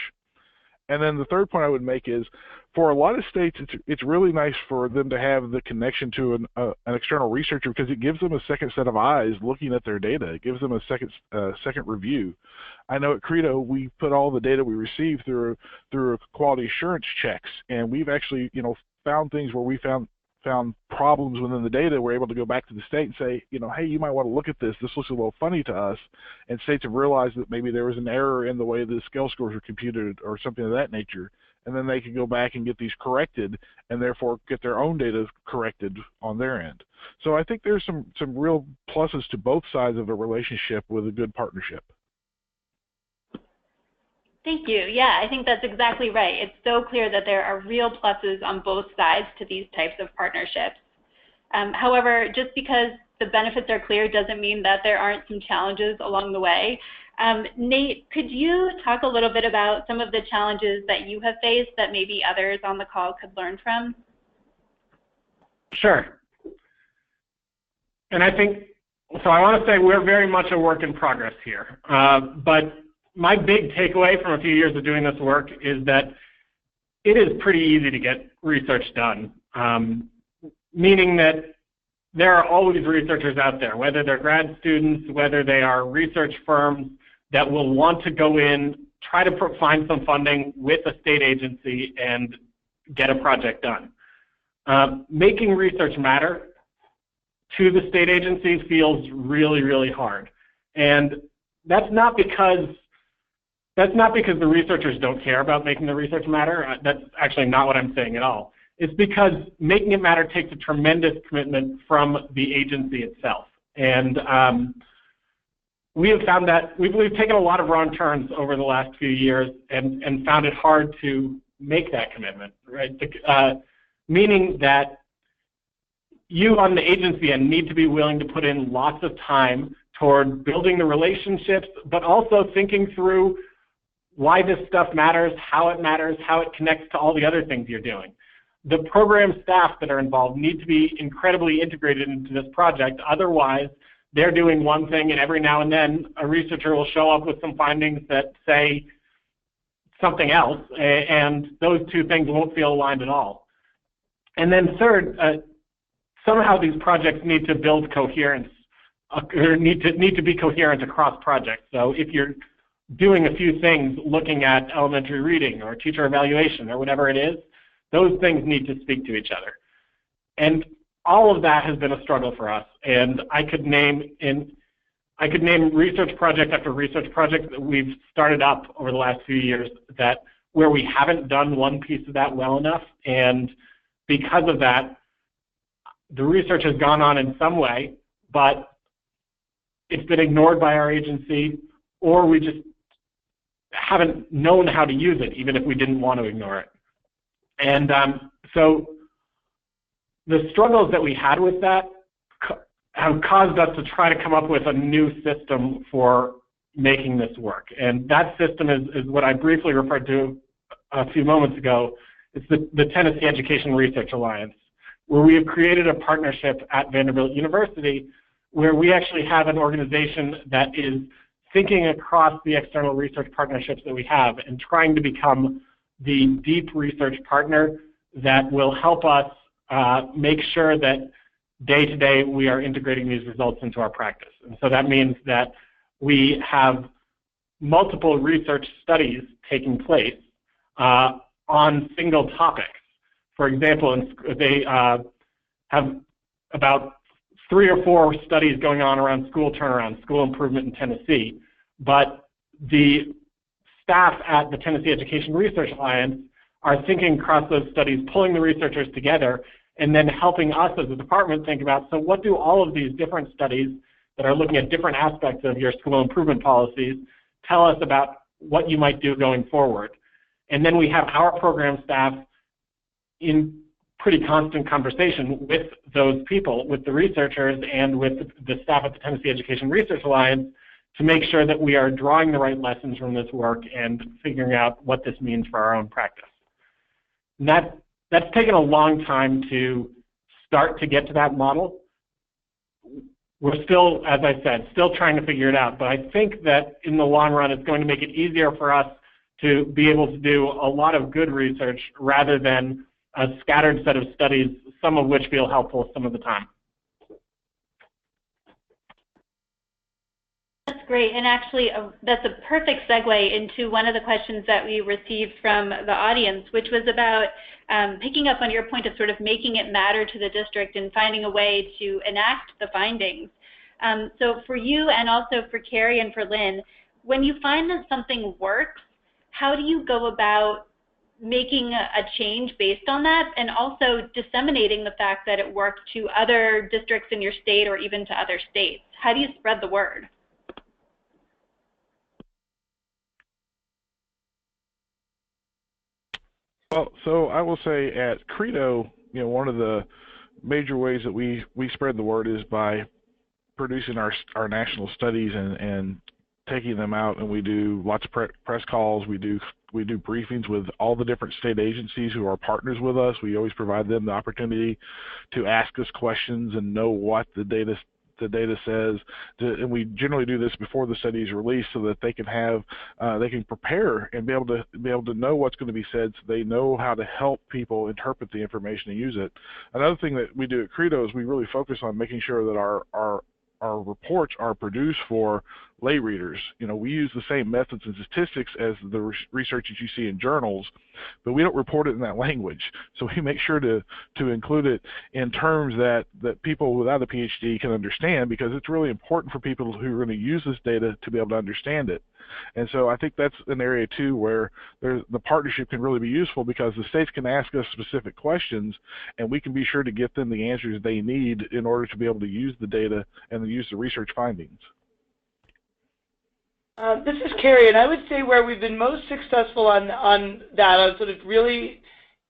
And then the third point I would make is, for a lot of states, it's really nice for them to have the connection to an external researcher, because it gives them a second set of eyes looking at their data. It gives them a second review. I know at Credo we put all the data we receive through quality assurance checks, and we've actually found things where we found problems within the data. We're able to go back to the state and say, hey, you might want to look at this. This looks a little funny to us. And states have realized that maybe there was an error in the way the scale scores were computed or something of that nature. And then they can go back and get these corrected and therefore get their own data corrected on their end. So I think there's some real pluses to both sides of a relationship with a good partnership. Thank you. Yeah, I think that's exactly right. It's so clear that there are real pluses on both sides to these types of partnerships. However, just because the benefits are clear doesn't mean that there aren't some challenges along the way. Nate, could you talk a little bit about some of the challenges that you have faced that maybe others on the call could learn from? Sure. And I want to say we're very much a work in progress here. But my big takeaway from a few years of doing this work is that it is pretty easy to get research done, meaning that there are always researchers out there, whether they're grad students, whether they are research firms that will want to go in, try to find some funding with a state agency and get a project done. Making research matter to the state agencies feels really, really hard. And that's not because the researchers don't care about making the research matter. That's actually not what I'm saying at all. It's because making it matter takes a tremendous commitment from the agency itself. And we have found that we've taken a lot of wrong turns over the last few years and found it hard to make that commitment, right? Meaning that you on the agency end need to be willing to put in lots of time toward building the relationships, but also thinking through why this stuff matters, how it connects to all the other things you're doing. The program staff that are involved need to be incredibly integrated into this project. Otherwise, they're doing one thing, and every now and then a researcher will show up with some findings that say something else, and those two things won't feel aligned at all. And then third, somehow these projects need to build coherence, or need to be coherent across projects. So if you're doing a few things looking at elementary reading or teacher evaluation or whatever it is, those things need to speak to each other. And all of that has been a struggle for us. And I could name research project after research project that we've started up over the last few years where we haven't done one piece of that well enough. And because of that, the research has gone on in some way, but it's been ignored by our agency, or we just haven't known how to use it, even if we didn't want to ignore it. And so the struggles that we had with that have caused us to try to come up with a new system for making this work. And that system is what I briefly referred to a few moments ago. It's the Tennessee Education Research Alliance, where we have created a partnership at Vanderbilt University where we actually have an organization that is thinking across the external research partnerships that we have and trying to become the deep research partner that will help us make sure that day to day we are integrating these results into our practice. And so that means that we have multiple research studies taking place on single topics. For example, they have about 3 or 4 studies going on around school turnaround, school improvement in Tennessee, but the staff at the Tennessee Education Research Alliance are thinking across those studies, pulling the researchers together, and then helping us as a department think about, so what do all of these different studies that are looking at different aspects of your school improvement policies tell us about what you might do going forward? And then we have our program staff in pretty constant conversation with those people, with the researchers and with the staff at the Tennessee Education Research Alliance to make sure that we are drawing the right lessons from this work and figuring out what this means for our own practice. And that's taken a long time to start to get to that model. We're still, as I said, still trying to figure it out, but I think that in the long run it's going to make it easier for us to be able to do a lot of good research rather than a scattered set of studies, some of which feel helpful some of the time. That's great, and actually that's a perfect segue into one of the questions that we received from the audience, which was about picking up on your point of sort of making it matter to the district and finding a way to enact the findings. So for you and also for Carrie and for Lynn, when you find that something works, how do you go about making a change based on that, and also disseminating the fact that it worked to other districts in your state or even to other states? How do you spread the word? Well, so I will say at Credo, one of the major ways that we spread the word is by producing our national studies and taking them out, and we do lots of press calls. We do briefings with all the different state agencies who are partners with us. We always provide them the opportunity to ask us questions and know what the data says, and we generally do this before the study is released so that they can have they can prepare and be able to know what's going to be said, so they know how to help people interpret the information and use it. Another thing that we do at Credo is we really focus on making sure that our reports are produced for lay readers. We use the same methods and statistics as the research that you see in journals, but we don't report it in that language. So we make sure to include it in terms that people without a PhD can understand, because it's really important for people who are going to use this data to be able to understand it. And so I think that's an area too where the partnership can really be useful, because the states can ask us specific questions and we can be sure to get them the answers they need in order to be able to use the data and use the research findings. This is Carrie, and I would say where we've been most successful on that, on sort of really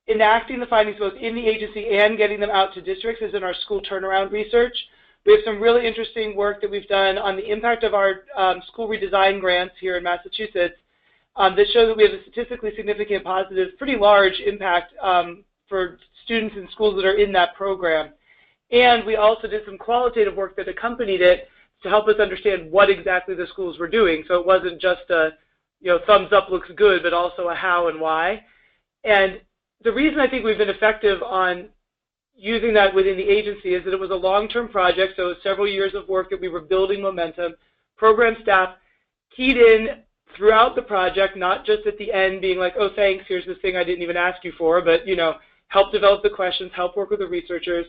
enacting the findings both in the agency and getting them out to districts, is in our school turnaround research. We have some really interesting work that we've done on the impact of our school redesign grants here in Massachusetts that show that we have a statistically significant, positive, pretty large impact for students in schools that are in that program. And we also did some qualitative work that accompanied it to help us understand what exactly the schools were doing. So it wasn't just a, thumbs up looks good, but also a how and why. And the reason I think we've been effective on using that within the agency is that it was a long-term project, so several years of work that we were building momentum. Program staff keyed in throughout the project, not just at the end being like, oh, thanks, here's this thing I didn't even ask you for, but, help develop the questions, help work with the researchers.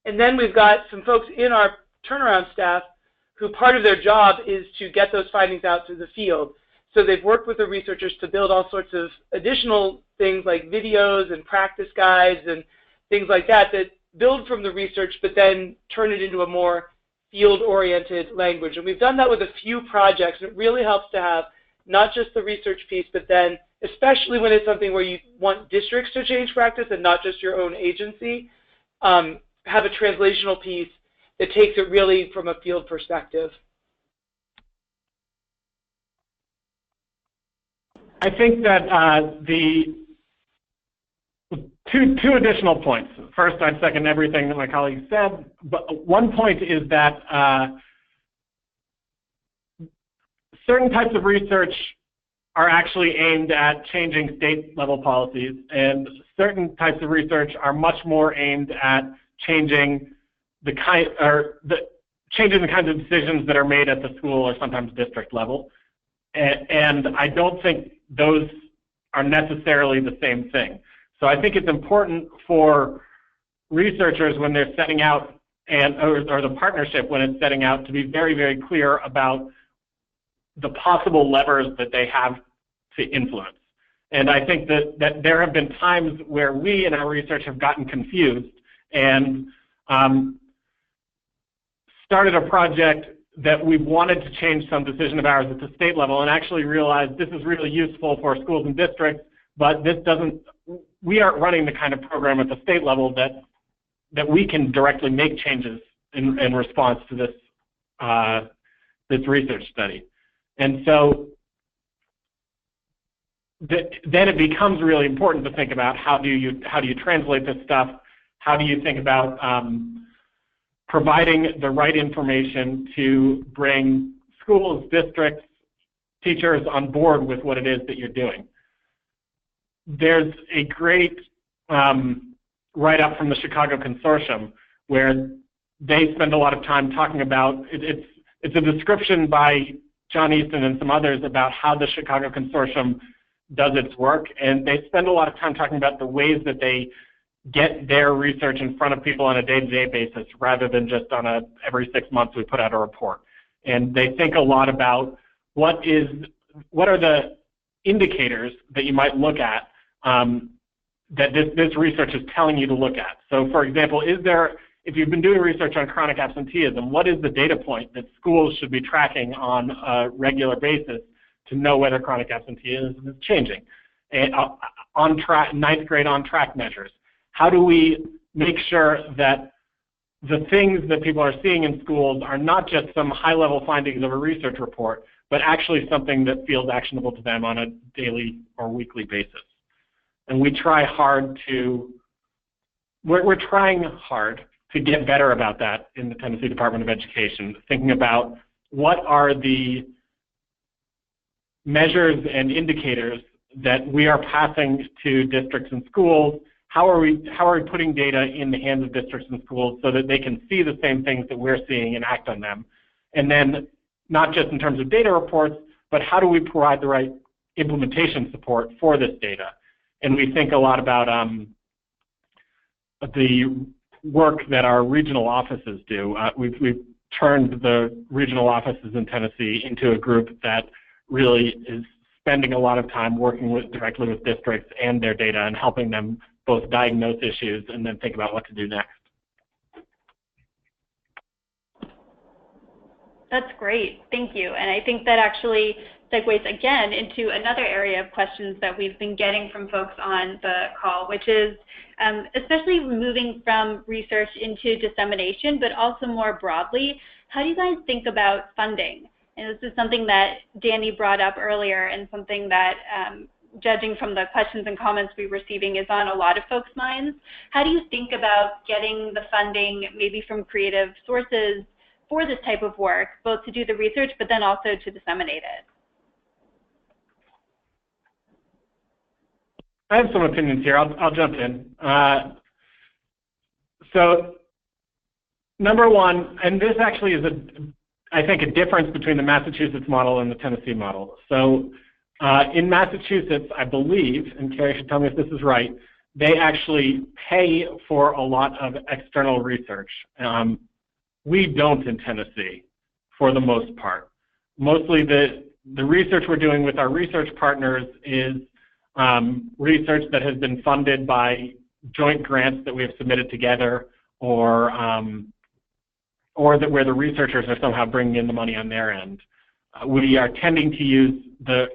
And then we've got some folks in our turnaround staff who part of their job is to get those findings out to the field. So they've worked with the researchers to build all sorts of additional things like videos and practice guides and things like that build from the research but then turn it into a more field-oriented language. And we've done that with a few projects, and it really helps to have not just the research piece, but then especially when it's something where you want districts to change practice and not just your own agency, have a translational piece that takes it really from a field perspective. I think that the two additional points. First, I'd second everything that my colleagues said, but one point is that certain types of research are actually aimed at changing state-level policies, and certain types of research are much more aimed at changing the kinds of decisions that are made at the school or sometimes district level. And I don't think those are necessarily the same thing. So I think it's important for researchers when they're setting out, or the partnership when it's setting out, to be very, very clear about the possible levers that they have to influence. And I think that there have been times where we in our research have gotten confused and started a project that we wanted to change some decision of ours at the state level and actually realized this is really useful for schools and districts, but this doesn't, we aren't running the kind of program at the state level that we can directly make changes in response to this, this research study. And so then it becomes really important to think about how do you translate this stuff, how do you think about providing the right information to bring schools, districts, teachers on board with what it is that you're doing. There's a great write-up from the Chicago Consortium where they spend a lot of time talking about, it's a description by John Easton and some others about how the Chicago Consortium does its work, and they spend a lot of time talking about the ways that they get their research in front of people on a day-to-day basis rather than just on a every 6 months we put out a report. And they think a lot about what are the indicators that you might look at that this research is telling you to look at. So for example, if you've been doing research on chronic absenteeism, what is the data point that schools should be tracking on a regular basis to know whether chronic absenteeism is changing? And on track, 9th grade on track measures. How do we make sure that the things that people are seeing in schools are not just some high-level findings of a research report, but actually something that feels actionable to them on a daily or weekly basis? And we try hard to, we're trying hard to get better about that in the Tennessee Department of Education, thinking about what are the measures and indicators that we are passing to districts and schools. How are we putting data in the hands of districts and schools so that they can see the same things that we're seeing and act on them? And then not just in terms of data reports, but how do we provide the right implementation support for this data? And we think a lot about the work that our regional offices do. We've turned the regional offices in Tennessee into a group that really is spending a lot of time working directly with districts and their data and helping them both diagnose issues and then think about what to do next. That's great, thank you. And I think that actually segues again into another area of questions that we've been getting from folks on the call, which is especially moving from research into dissemination, but also more broadly, how do you guys think about funding? And this is something that Dani brought up earlier and something that judging from the questions and comments we're receiving is on a lot of folks' minds. How do you think about getting the funding maybe from creative sources for this type of work, both to do the research but then also to disseminate it? I have some opinions here. I'll jump in. So number one, and this actually is I think a difference between the Massachusetts model and the Tennessee model. So in Massachusetts, I believe, and Carrie should tell me if this is right, they actually pay for a lot of external research. We don't in Tennessee, for the most part. Mostly the research we're doing with our research partners is research that has been funded by joint grants that we have submitted together, or that where the researchers are somehow bringing in the money on their end. We are tending to use the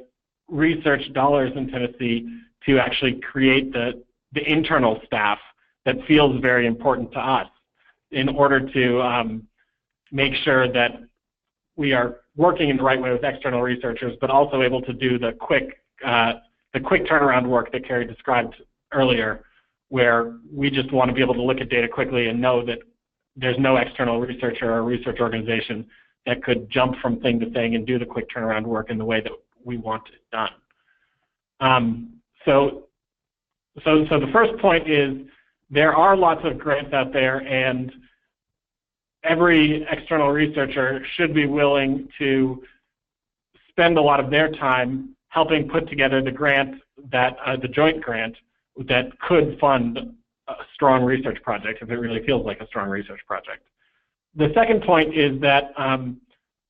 research dollars in Tennessee to actually create the internal staff that feels very important to us in order to make sure that we are working in the right way with external researchers, but also able to do the quick turnaround work that Carrie described earlier, where we just want to be able to look at data quickly and know that there's no external researcher or research organization that could jump from thing to thing and do the quick turnaround work in the way that we want it done. So the first point is there are lots of grants out there, and every external researcher should be willing to spend a lot of their time helping put together the grant that the joint grant that could fund a strong research project if it really feels like a strong research project. The second point is that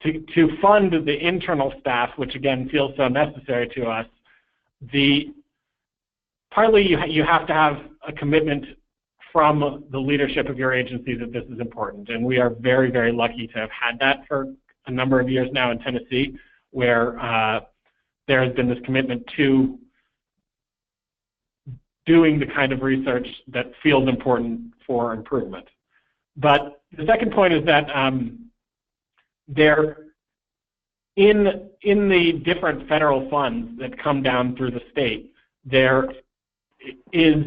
to fund the internal staff, which again feels so necessary to us, partly you have to have a commitment from the leadership of your agency that this is important, and we are very, very lucky to have had that for a number of years now in Tennessee, where there has been this commitment to doing the kind of research that feels important for improvement. But the second point is that in the different federal funds that come down through the state, there is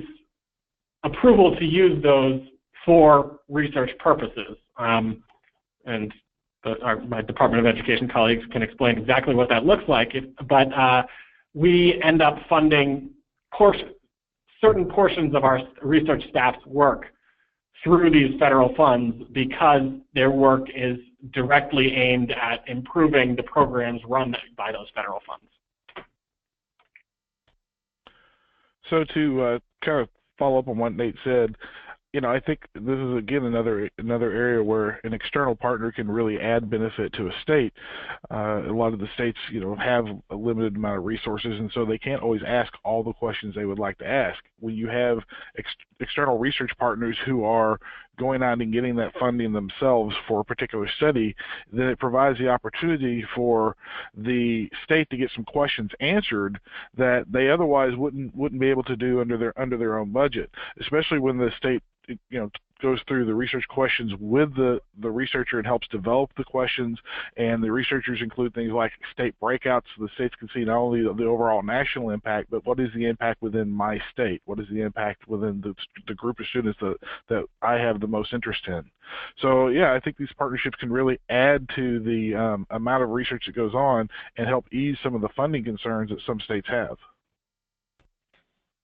approval to use those for research purposes. And my Department of Education colleagues can explain exactly what that looks like, but we end up funding certain portions of our research staff's work through these federal funds because their work is directly aimed at improving the programs run by those federal funds. So to kind of follow up on what Nate said, I think this is again another area where an external partner can really add benefit to a state. A lot of the states, have a limited amount of resources, and so they can't always ask all the questions they would like to ask. When you have external research partners who are going out and getting that funding themselves for a particular study, then it provides the opportunity for the state to get some questions answered that they otherwise wouldn't be able to do under their own budget, especially when the state goes through the research questions with the researcher and helps develop the questions, and the researchers include things like state breakouts so the states can see not only the overall national impact, but what is the impact within my state? What is the impact within the group of students that I have the most interest in? So yeah, I think these partnerships can really add to the amount of research that goes on and help ease some of the funding concerns that some states have.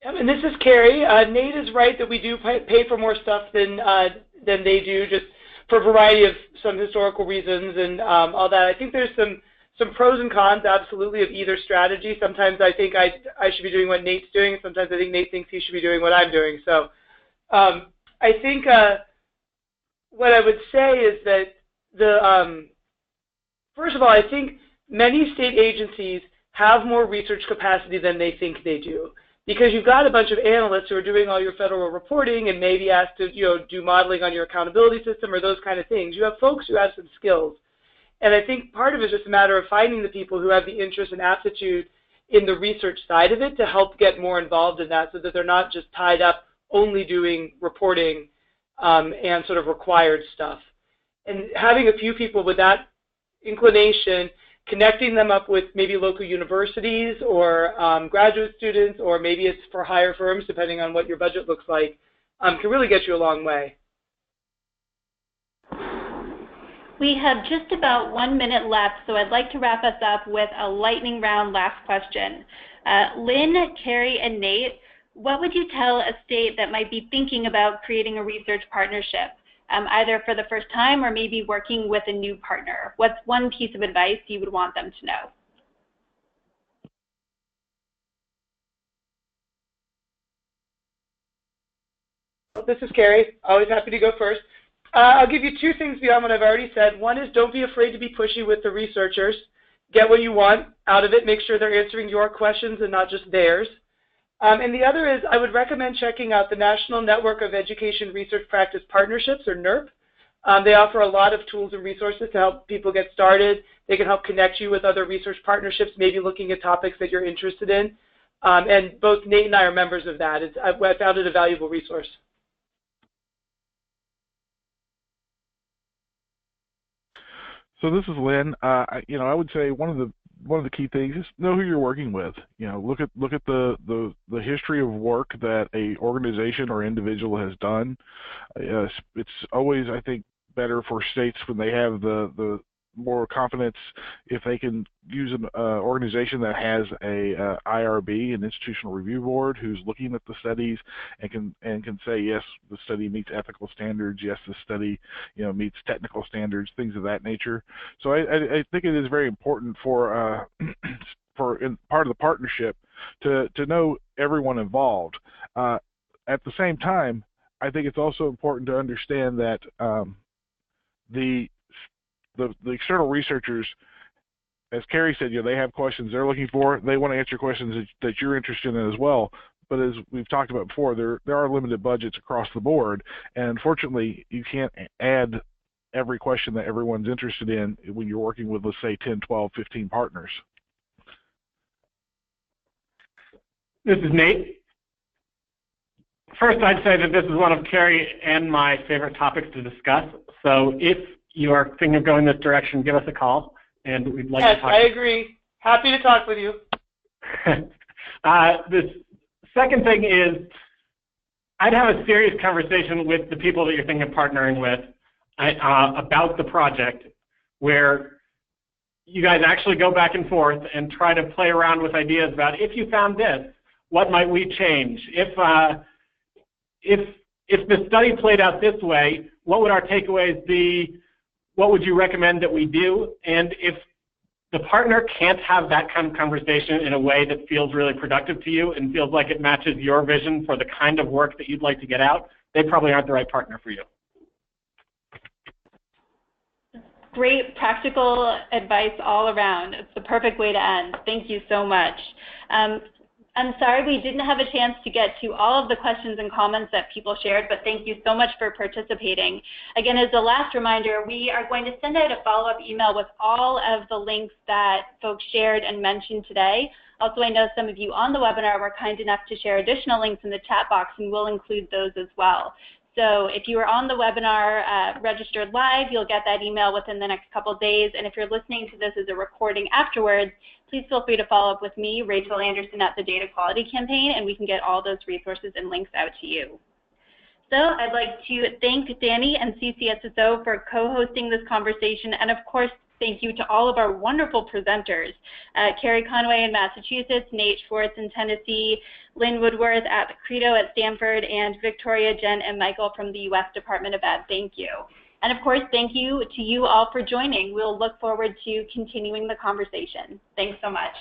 And this is Carrie. Nate is right that we do pay for more stuff than they do, just for a variety of some historical reasons and all that. I think there's some pros and cons, absolutely, of either strategy. Sometimes I think I should be doing what Nate's doing, and sometimes I think Nate thinks he should be doing what I'm doing. So I think what I would say is that first of all, I think many state agencies have more research capacity than they think they do. Because you've got a bunch of analysts who are doing all your federal reporting and maybe asked to do modeling on your accountability system or those kind of things. You have folks who have some skills. And I think part of it is just a matter of finding the people who have the interest and aptitude in the research side of it to help get more involved in that so that they're not just tied up only doing reporting and sort of required stuff. And having a few people with that inclination, connecting them up with maybe local universities or graduate students, or maybe it's for higher firms, depending on what your budget looks like, can really get you a long way. We have just about 1 minute left, so I'd like to wrap us up with a lightning round last question. Lynn, Carrie, and Nate, what would you tell a state that might be thinking about creating a research partnership? Either for the first time or maybe working with a new partner? What's one piece of advice you would want them to know? This is Carrie. Always happy to go first. I'll give you two things beyond what I've already said. One is don't be afraid to be pushy with the researchers. Get what you want out of it. Make sure they're answering your questions and not just theirs. And the other is I would recommend checking out the National Network of Education Research Practice Partnerships, or NERP. They offer a lot of tools and resources to help people get started. They can help connect you with other research partnerships, maybe looking at topics that you're interested in. And both Nate and I are members of that. I found it a valuable resource. So this is Lynn. I would say one of the key things is know who you're working with. Look at the history of work that a organization or individual has done. It's always, I think, better for states when they have the more confidence if they can use an organization that has a IRB, an institutional review board, who's looking at the studies and can say, yes, the study meets ethical standards, yes, the study meets technical standards, things of that nature. So I think it is very important for part of the partnership to know everyone involved. At the same time, I think it's also important to understand that the external researchers, as Carrie said, they have questions they're looking for. They want to answer questions that you're interested in as well. But as we've talked about before, there are limited budgets across the board, and unfortunately, you can't add every question that everyone's interested in when you're working with, let's say, 10, 12, 15 partners. This is Nate. First, I'd say that this is one of Carrie and my favorite topics to discuss. So if you are thinking of going this direction, give us a call, and we'd like to talk. Yes, I agree. Happy to talk with you. The second thing is, I'd have a serious conversation with the people that you're thinking of partnering with about the project, where you guys actually go back and forth and try to play around with ideas about, if you found this, what might we change? If the study played out this way, what would our takeaways be? What would you recommend that we do? And if the partner can't have that kind of conversation in a way that feels really productive to you and feels like it matches your vision for the kind of work that you'd like to get out, they probably aren't the right partner for you. Great practical advice all around. It's the perfect way to end. Thank you so much. I'm sorry we didn't have a chance to get to all of the questions and comments that people shared, but thank you so much for participating. Again, as a last reminder, we are going to send out a follow-up email with all of the links that folks shared and mentioned today. Also, I know some of you on the webinar were kind enough to share additional links in the chat box, and we'll include those as well. So if you were on the webinar registered live, you'll get that email within the next couple of days. And if you're listening to this as a recording afterwards, please feel free to follow up with me, Rachel Anderson, at the Data Quality Campaign, and we can get all those resources and links out to you. So I'd like to thank Dani and CCSSO for co-hosting this conversation, and of course, thank you to all of our wonderful presenters, Carrie Conaway in Massachusetts, Nate Schwartz in Tennessee, Lynn Woodworth at Credo at Stanford, and Victoria, Jenn, and Michael from the U.S. Department of Ed. Thank you. And of course, thank you to you all for joining. We'll look forward to continuing the conversation. Thanks so much.